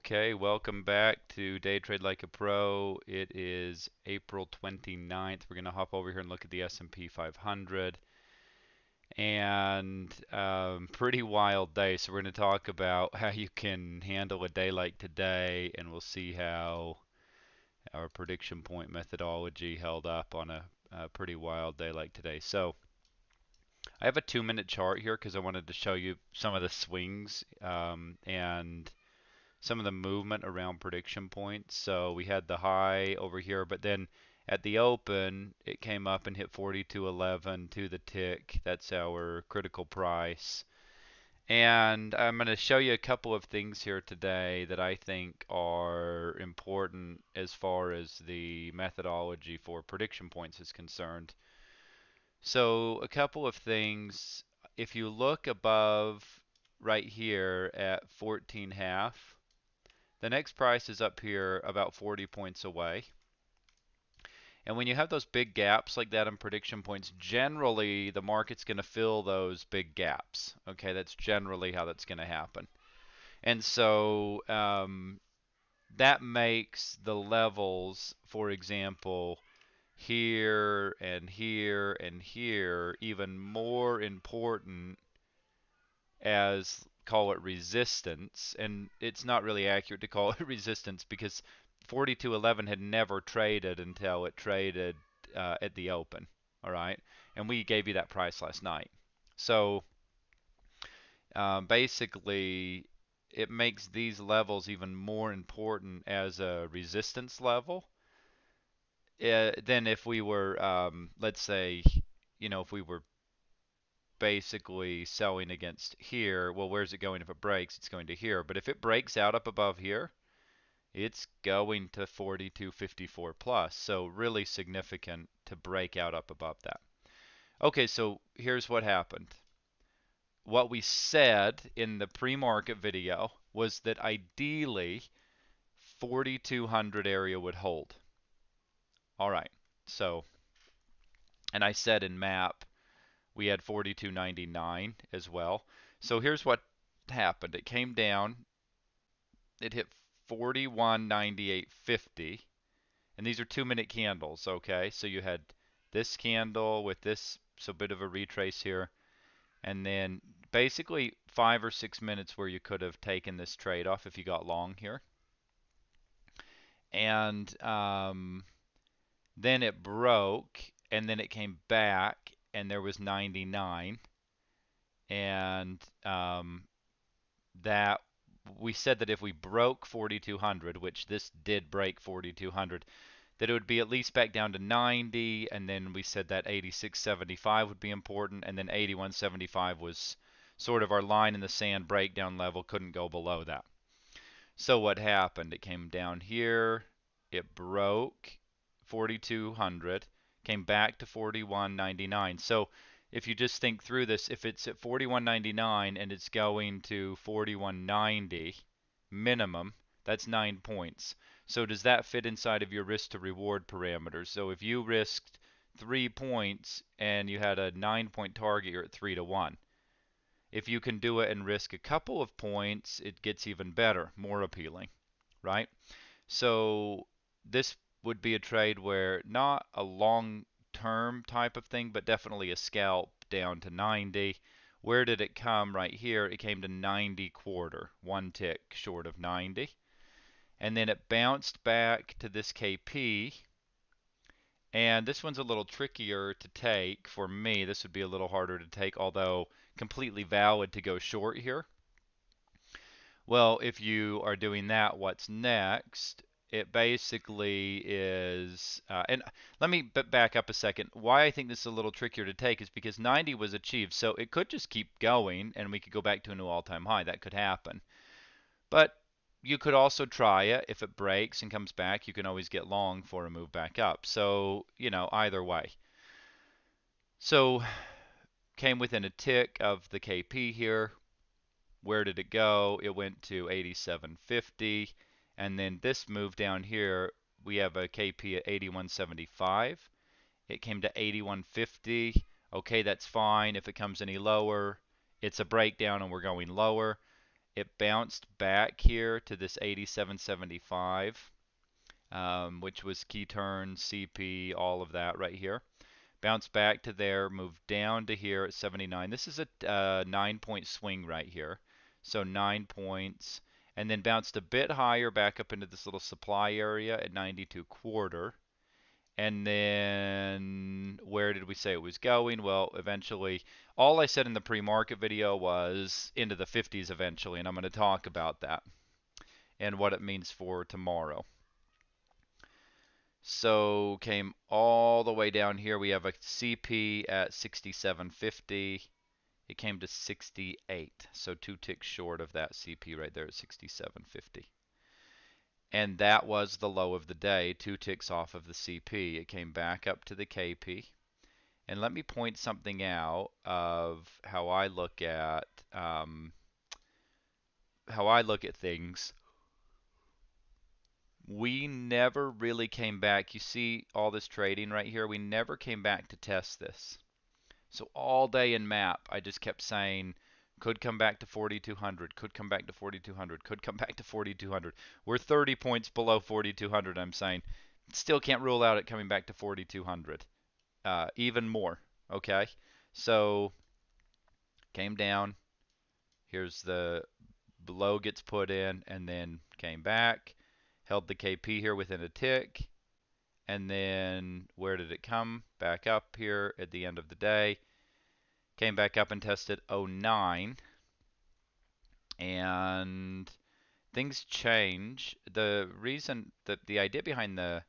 Okay, welcome back to Day Trade Like a Pro. It is April 29th. We're going to hop over here and look at the S&P 500. And pretty wild day. So we're going to talk about how you can handle a day like today, and we'll see how our prediction point methodology held up on a pretty wild day like today. So I have a 2-minute chart here because I wanted to show you some of the swings and some of the movement around prediction points. So we had the high over here, but then at the open, it came up and hit 42.11 to the tick. That's our critical price. And I'm going to show you a couple of things here today that I think are important as far as the methodology for prediction points is concerned. So a couple of things. If you look above right here at 14.5, the next price is up here about 40 points away. And when you have those big gaps like that in prediction points, generally the market's going to fill those big gaps. Okay, that's generally how that's going to happen. And so that makes the levels, for example, here and here and here, even more important as call it resistance, and it's not really accurate to call it resistance because 42.11 had never traded until it traded at the open. All right, and we gave you that price last night. So basically, it makes these levels even more important as a resistance level than if we were, let's say, if we were basically selling against here. Well, where's it going if it breaks? It's going to here. But if it breaks out up above here, it's going to 42.54 plus. So really significant to break out up above that. Okay, so here's what happened. What we said in the pre-market video was that ideally 4200 area would hold. All right. So, and I said in map we had 42.99 as well. So here's what happened. It came down, it hit 41.9850, and these are 2-minute candles, okay? So you had this candle with this, so a bit of a retrace here, and then basically 5 or 6 minutes where you could have taken this trade off if you got long here. And then it broke, and then it came back, and there was 99, and that we said that if we broke 4200, which this did break 4200, that it would be at least back down to 90, and then we said that 86.75 would be important, and then 81.75 was sort of our line in the sand breakdown level, couldn't go below that. So what happened? It came down here, it broke 4200, came back to 41.99. So if you just think through this, if it's at 41.99 and it's going to 41.90 minimum, that's 9 points. So does that fit inside of your risk to reward parameters? So if you risked 3 points and you had a 9-point target, you're at 3 to 1. If you can do it and risk a couple of points, it gets even better, more appealing, right? So this would be a trade where not a long term type of thing, but definitely a scalp down to 90. Where did it come? Right here, it came to 90 quarter, one tick short of 90. And then it bounced back to this KP. And this one's a little trickier to take for me. This would be a little harder to take, although completely valid to go short here. Well, if you are doing that, what's next? It basically is, and let me back up a second. Why I think this is a little trickier to take is because 90 was achieved, so it could just keep going and we could go back to a new all-time high. That could happen. But you could also try it. If it breaks and comes back, you can always get long for a move back up. So, either way. So, came within a tick of the KP here. Where did it go? It went to 87.50, and then this move down here, we have a KP at 81.75. It came to 81.50. Okay, that's fine. If it comes any lower, it's a breakdown and we're going lower. It bounced back here to this 87.75, which was key turn, CP, all of that right here. Bounced back to there, moved down to here at 79. This is a 9-point swing right here. So 9 points. And then bounced a bit higher back up into this little supply area at 92.25. And then where did we say it was going? Well, eventually, all I said in the pre-market video was into the 50s eventually, and I'm going to talk about that and what it means for tomorrow. So came all the way down here. We have a CP at 67.50. It came to 68, so 2 ticks short of that CP right there at 67.50. And that was the low of the day, 2 ticks off of the CP. It came back up to the KP. And let me point something out of how I look at things. We never really came back. You see all this trading right here? We never came back to test this. So all day in map, I just kept saying, could come back to 4,200, could come back to 4,200, could come back to 4,200. We're 30 points below 4,200, I'm saying. Still can't rule out it coming back to 4,200. Even more, okay? So came down. Here's the low gets put in and then came back. Held the KP here within a tick. And then where did it come? Back up here at the end of the day. Came back up and tested 09. And things change. The reason that the idea behind the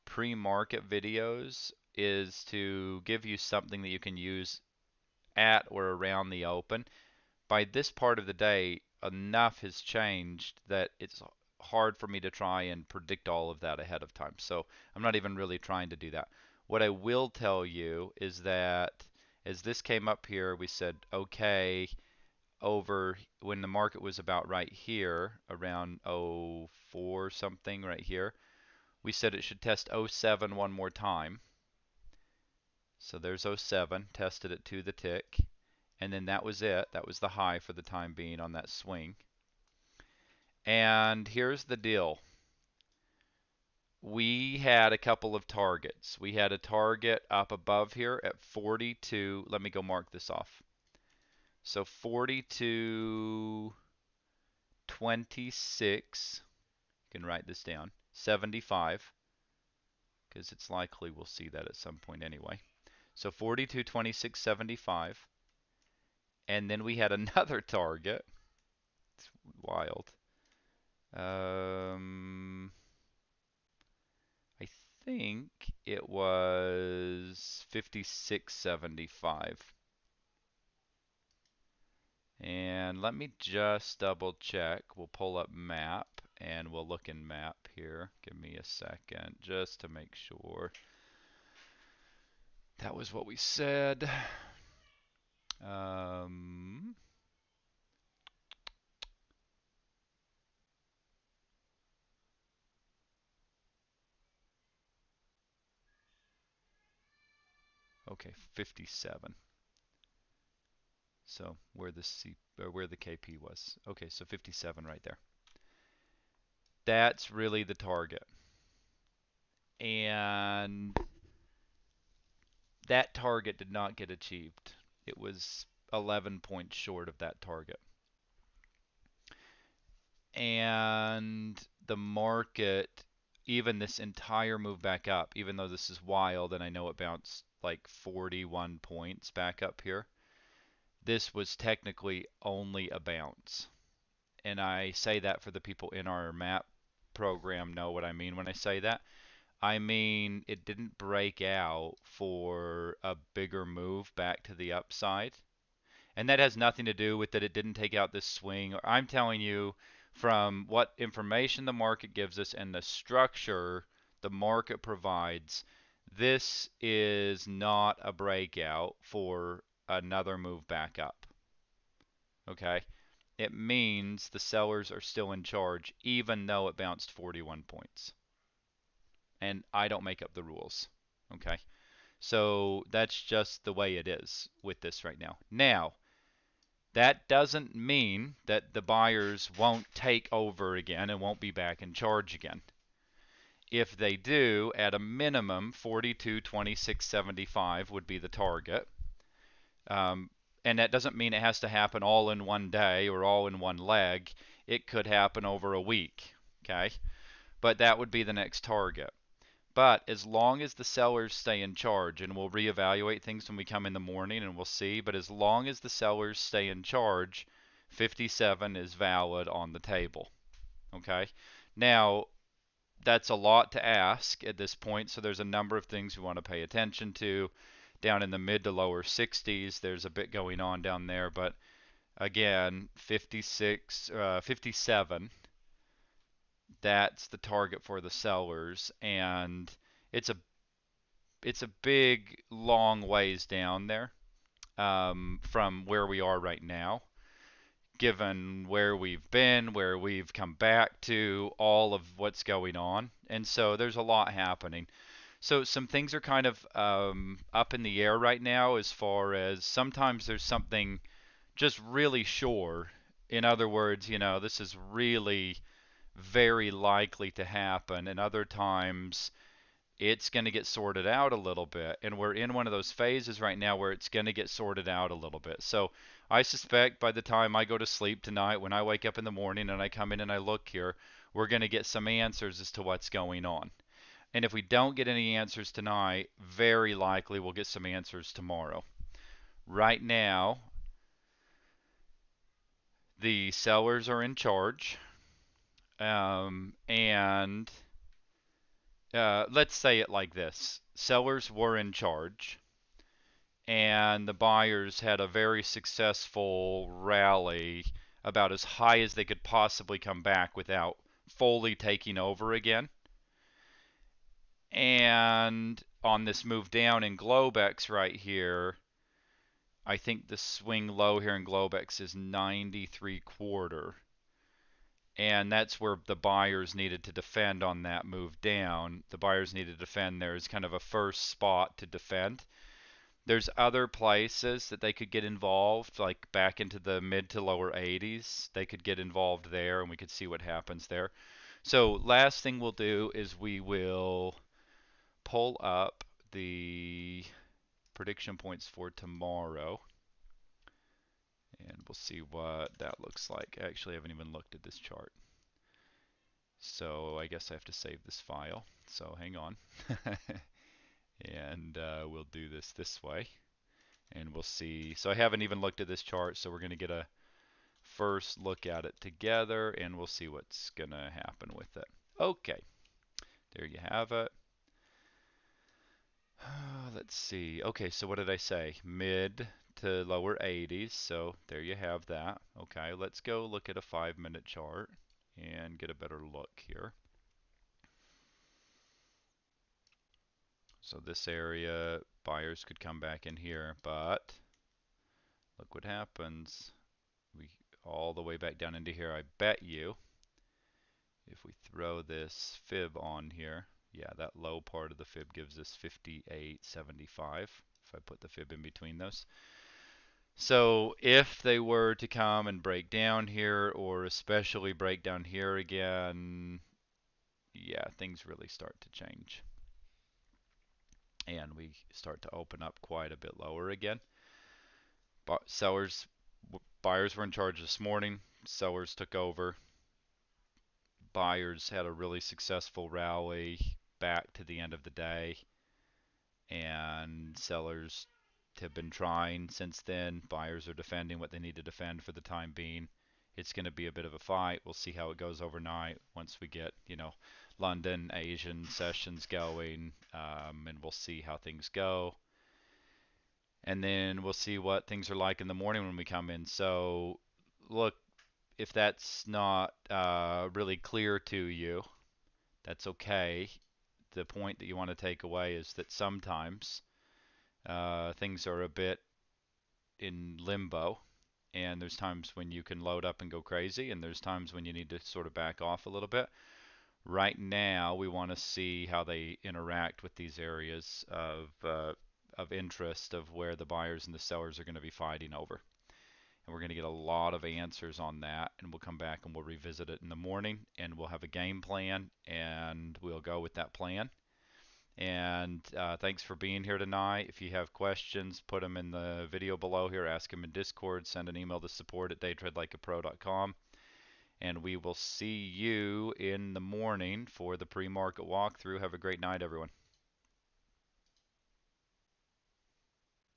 pre-market videos is to give you something that you can use at or around the open. By this part of the day, enough has changed that it's hard for me to try and predict all of that ahead of time. So I'm not even really trying to do that. What I will tell you is that as this came up here, we said, okay, over when the market was about right here, around 04 something right here, we said it should test 07 one more time. So there's 07, tested it to the tick. And then that was it. That was the high for the time being on that swing. And here's the deal. We had a couple of targets. We had a target up above here at 42. Let me go mark this off. So 42.26. You can write this down. 75. Because it's likely we'll see that at some point anyway. So 42.26.75. And then we had another target. It's wild. I think it was 56.75. And let me just double check. We'll pull up map and we'll look in map here. Give me a second just to make sure. That was what we said. Okay, 57. So where the KP was. Okay, so 57 right there. That's really the target. And that target did not get achieved. It was 11 points short of that target. And the market, even this entire move back up, even though this is wild and I know it bounced like 41 points back up here, this was technically only a bounce. And I say that for the people in our map program know what I mean when I say that. I mean, it didn't break out for a bigger move back to the upside. And that has nothing to do with that it didn't take out this swing. I'm telling you from what information the market gives us and the structure the market provides, this is not a breakout for another move back up. Okay? It means the sellers are still in charge even though it bounced 41 points. And I don't make up the rules. Okay? So that's just the way it is with this right now. Now, That doesn't mean that the buyers won't take over again and won't be back in charge again. If they do, at a minimum, 42.2675 would be the target. Um, and that doesn't mean it has to happen all in one day or all in one leg. It could happen over a week, okay? But that would be the next target. But as long as the sellers stay in charge, and we'll reevaluate things when we come in the morning and we'll see, but as long as the sellers stay in charge, 57 is valid on the table. Okay? Now, that's a lot to ask at this point, so there's a number of things we want to pay attention to. Down in the mid to lower 60s, there's a bit going on down there, but again, 57, that's the target for the sellers, and it's a it's a big long ways down there from where we are right now, given where we've been, where we've come back to, all of what's going on. And so there's a lot happening. So some things are kind of up in the air right now as far as sometimes there's something just really sure. In other words, this is really very likely to happen. And other times it's going to get sorted out a little bit. And we're in one of those phases right now where it's going to get sorted out a little bit. So I suspect by the time I go to sleep tonight, when I wake up in the morning and I come in and I look here, we're going to get some answers as to what's going on. And if we don't get any answers tonight, very likely we'll get some answers tomorrow. Right now, the sellers are in charge. And let's say it like this. Sellers were in charge, and the buyers had a very successful rally, about as high as they could possibly come back without fully taking over again. And on this move down in Globex right here, I think the swing low here in Globex is 93.25. And that's where the buyers needed to defend on that move down. The buyers needed to defend there as kind of a first spot to defend. There's other places that they could get involved, like back into the mid to lower 80s. They could get involved there, and we could see what happens there. So last thing we'll do is we will pull up the prediction points for tomorrow, and we'll see what that looks like. Actually, I haven't even looked at this chart. So I guess I have to save this file. So hang on. And we'll do this way. And we'll see. So I haven't even looked at this chart, so we're going to get a first look at it together, and we'll see what's going to happen with it. Okay, there you have it. Let's see. Okay, so what did I say? Mid to lower 80s, so there you have that. Okay, let's go look at a 5-minute chart and get a better look here. So this area, buyers could come back in here, but look what happens. We all the way back down into here. I bet you if we throw this fib on here, yeah, that low part of the fib gives us 58.75 if I put the fib in between those. So if they were to come and break down here, or especially break down here again, yeah, things really start to change. And we start to open up quite a bit lower again. Buyers were in charge this morning. Sellers took over. Buyers had a really successful rally back to the end of the day, and sellers have been trying since then. Buyers are defending what they need to defend for the time being. It's going to be a bit of a fight. We'll see how it goes overnight once we get, London, Asian sessions going, and we'll see how things go. And then we'll see what things are like in the morning when we come in. So, look, if that's not really clear to you, that's okay. The point that you want to take away is that sometimes things are a bit in limbo, and there's times when you can load up and go crazy, and there's times when you need to sort of back off a little bit. Right now, we want to see how they interact with these areas of interest of where the buyers and the sellers are going to be fighting over. and we're going to get a lot of answers on that, and we'll come back and we'll revisit it in the morning, and we'll have a game plan, and we'll go with that plan. And thanks for being here tonight. If you have questions, put them in the video below here, ask them in Discord, send an email to support@daytradelikeapro.com, and we will see you in the morning for the pre-market walkthrough. Have a great night, everyone.